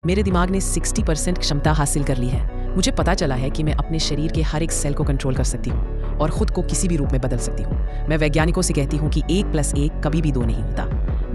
मेरे दिमाग ने 60% क्षमता हासिल कर ली है। मुझे पता चला है कि मैं अपने शरीर के हर एक सेल को कंट्रोल कर सकती हूँ और खुद को किसी भी रूप में बदल सकती हूँ। मैं वैज्ञानिकों से कहती हूँ कि 1+1 कभी भी 2 नहीं होता।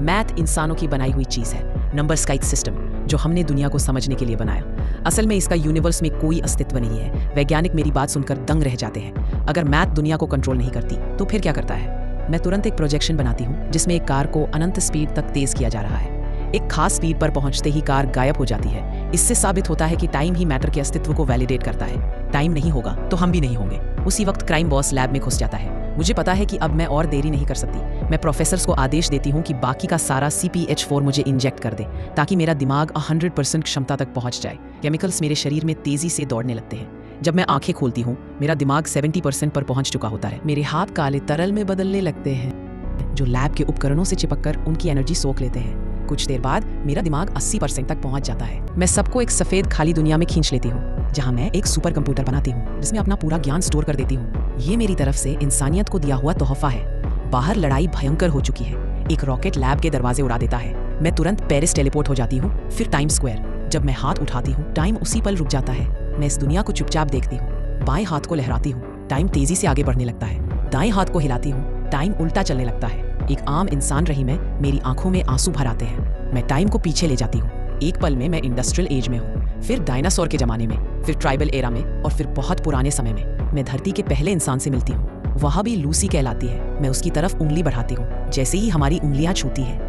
मैथ इंसानों की बनाई हुई चीज़ है, नंबर्स का एक सिस्टम जो हमने दुनिया को समझने के लिए बनाया। असल में इसका यूनिवर्स में कोई अस्तित्व नहीं है। वैज्ञानिक मेरी बात सुनकर दंग रह जाते हैं। अगर मैथ दुनिया को कंट्रोल नहीं करती तो फिर क्या करता है? मैं तुरंत एक प्रोजेक्शन बनाती हूँ जिसमें एक कार को अनंत स्पीड तक तेज किया जा रहा है। एक खास स्पीड पर पहुंचते ही कार गायब हो जाती है। इससे साबित होता है कि टाइम ही मैटर के अस्तित्व को वैलिडेट करता है। टाइम नहीं होगा तो हम भी नहीं होंगे। उसी वक्त क्राइम बॉस लैब में घुस जाता है। मुझे पता है कि अब मैं और देरी नहीं कर सकती। मैं प्रोफेसर्स को आदेश देती हूँ कि बाकी का सारा CPH4 मुझे इंजेक्ट कर दे ताकि मेरा दिमाग 100% क्षमता तक पहुंच जाए। केमिकल्स मेरे शरीर में तेजी से दौड़ने लगते हैं। जब मैं आंखें खोलती हूँ मेरा दिमाग 70% पर पहुंच चुका होता है। मेरे हाथ काले तरल में बदलने लगते हैं जो लैब के उपकरणों से चिपककर उनकी एनर्जी सोख लेते हैं। कुछ देर बाद मेरा दिमाग 80% तक पहुंच जाता है। मैं सबको एक सफेद खाली दुनिया में खींच लेती हूँ जहां मैं एक सुपर कंप्यूटर बनाती हूँ जिसमें अपना पूरा ज्ञान स्टोर कर देती हूँ। ये मेरी तरफ से इंसानियत को दिया हुआ तोहफा है। बाहर लड़ाई भयंकर हो चुकी है। एक रॉकेट लैब के दरवाजे उड़ा देता है। मैं तुरंत पेरिस टेलीपोर्ट हो जाती हूँ, फिर टाइम स्क्वायर। जब मैं हाथ उठाती हूँ टाइम उसी पल रुक जाता है। मैं इस दुनिया को चुपचाप देखती हूँ। बाएं हाथ को लहराती हूँ, टाइम तेजी से आगे बढ़ने लगता है। दाएं हाथ को हिलाती हूँ, टाइम उल्टा चलने लगता है। एक आम इंसान रही मैं, मेरी आंखों में आंसू भर आते हैं। मैं टाइम को पीछे ले जाती हूँ। एक पल में मैं इंडस्ट्रियल एज में हूँ, फिर डायनासोर के जमाने में, फिर ट्राइबल एरा में और फिर बहुत पुराने समय में। मैं धरती के पहले इंसान से मिलती हूँ। वह भी लूसी कहलाती है। मैं उसकी तरफ उंगली बढ़ाती हूँ। जैसे ही हमारी उंगलियां छूती है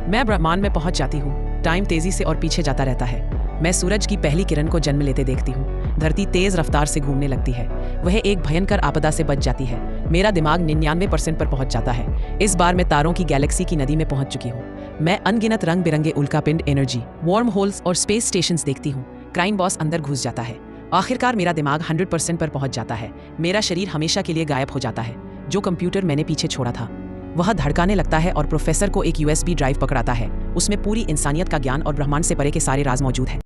मैं ब्रह्मांड में पहुंच जाती हूँ। टाइम तेजी से और पीछे जाता रहता है। मैं सूरज की पहली किरण को जन्म लेते देखती हूँ। धरती तेज रफ्तार से घूमने लगती है। वह एक भयंकर आपदा से बच जाती है। मेरा दिमाग 99% पर पहुंच जाता है। इस बार मैं तारों की गैलेक्सी की नदी में पहुंच चुकी हूँ। मैं अनगिनत रंग बिरंगे उल्कापिंड, एनर्जी, वार्म होल्स और स्पेस स्टेशंस देखती हूँ। क्राइम बॉस अंदर घुस जाता है। आखिरकार मेरा दिमाग 100% पर पहुंच जाता है। मेरा शरीर हमेशा के लिए गायब हो जाता है। जो कंप्यूटर मैंने पीछे छोड़ा था वह धड़काने लगता है और प्रोफेसर को एक USB ड्राइव पकड़ाता है। उसमें पूरी इंसानियत का ज्ञान और ब्रह्मांड से परे के सारे राज मौजूद हैं।